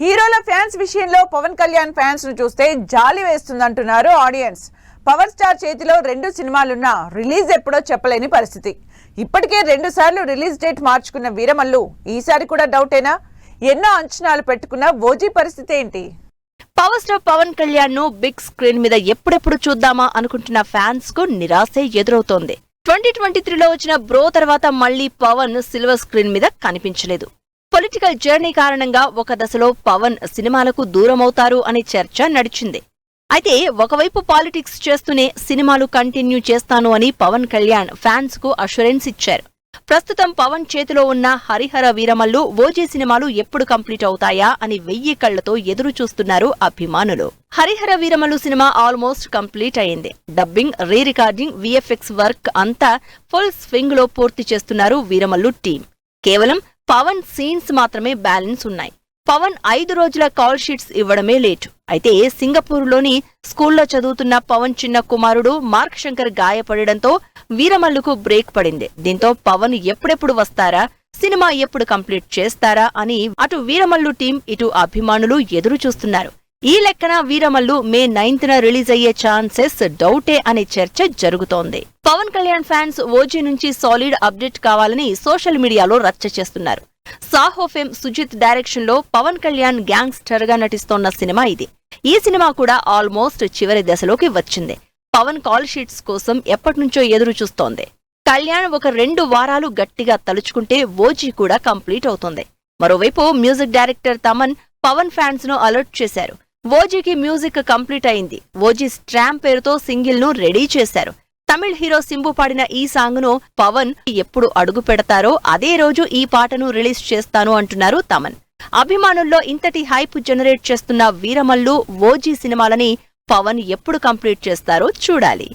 హీరోల ఫ్యాన్స్ విషయంలో పవన్ కళ్యాణ్ ఫ్యాన్స్ ను చూస్తే జాలి వేస్తుందంటున్నారు ఆడియన్స్. పవర్ స్టార్ చేతిలో 2 సినిమాలున్నా రిలీజ్ ఎప్పుడో చెప్పలేని పరిస్థితి. ఇప్పటికే 2 సార్లు రిలీజ్ డేట్ మార్చుకున్న వీరమల్లు ఈసారి కూడా డౌటేనా? ఎన్నో అంచనాలు పెట్టుకున్న ఓజీ పరిస్థితి ఏంటి? పవర్ స్టార్ పవన్ కళ్యాణ్ ను బిగ్ స్క్రీన్ మీద ఎప్పుడెప్పుడు చూద్దామా అనుకుంటున్న ఫ్యాన్స్ కు నిరాశే ఎదురవుతోంది. 2023లో వచ్చిన బ్రో తర్వాత మళ్లీ పవన్ సిల్వర్ స్క్రీన్ మీద కనిపించలేదు. పొలిటికల్ జర్నీ కారణంగా ఒక దశలో పవన్ సినిమాలకు దూరమవుతారు అనే చర్చ నడిచింది. అయితే ఒకవైపు పాలిటిక్స్ చేస్తూనే సినిమాలు కంటిన్యూ చేస్తాను అని పవన్ కళ్యాణ్ ఫ్యాన్స్ కు అష్యూరెన్స్ ఇచ్చారు. ప్రస్తుతం పవన్ చేతిలో ఉన్న హరిహర వీరమల్లు, ఓజీ సినిమాలు ఎప్పుడు కంప్లీట్ అవుతాయా అని 1000 కళ్లతో ఎదురు చూస్తున్నారు అభిమానులు. హరిహర వీరమల్లు సినిమా ఆల్మోస్ట్ కంప్లీట్ అయింది. Dubbing, re recording, VFX work అంతా ఫుల్ స్వింగ్ లో పూర్తి చేస్తున్నారు వీరమల్లు టీం. కేవలం పవన్ సీన్స్ మాత్రమే బ్యాలెన్స్ ఉన్నాయి. పవన్ 5 రోజుల కాల్ షీట్స్ ఇవ్వడమే లేటు. అయితే సింగపూర్లోని స్కూల్లో చదువుతున్న పవన్ చిన్న కుమారుడు మార్క్ శంకర్ గాయపడడంతో వీరమల్లుకు బ్రేక్ పడింది. దీంతో పవన్ ఎప్పుడెప్పుడు వస్తారా, సినిమా ఎప్పుడు కంప్లీట్ చేస్తారా అని అటు వీరమల్లు టీం, ఇటు అభిమానులు ఎదురు చూస్తున్నారు. ఈ లెక్కన వీరమల్లు మే 9న రిలీజ్ అయ్యే ఛాన్సెస్ డౌటే అనే చర్చ జరుగుతోంది. పవన్ కళ్యాణ్ ఫ్యాన్స్ ఓజీ నుంచి సాలిడ్ అప్డేట్ కావాలని సోషల్ మీడియాలో రచ్చ చేస్తున్నారు. సాహో ఫేమ్ సుజిత్ డైరెక్షన్ లో పవన్ కళ్యాణ్ గ్యాంగ్స్టర్ గా నటిస్తోన్న సినిమా ఇది. ఈ సినిమా కూడా ఆల్మోస్ట్ చివరి దశలోకి వచ్చింది. పవన్ కాల్ షీట్స్ కోసం ఎప్పటినుంచో ఎదురు చూస్తోంది. కళ్యాణ్ ఒక 2 వారాలు గట్టిగా తలుచుకుంటే ఓజీ కూడా కంప్లీట్ అవుతుంది. మరోవైపు music director Thaman Pawan fans ను అలర్ట్ చేశారు. ఓజీకి మ్యూజిక్ కంప్లీట్ అయింది. ఓజీ స్ట్రామ్ పేరుతో సింగిల్ ను రెడీ చేశారు. తమిళ్ హీరో సింబు పాడిన ఈ సాంగ్ ను పవన్ ఎప్పుడు అడుగు పెడతారో అదే రోజు ఈ పాటను రిలీజ్ చేస్తాను అంటున్నారు తమన్. అభిమానుల్లో ఇంతటి హైప్ జనరేట్ చేస్తున్న వీరమల్లు, ఓజీ సినిమాలని పవన్ ఎప్పుడు కంప్లీట్ చేస్తారో చూడాలి.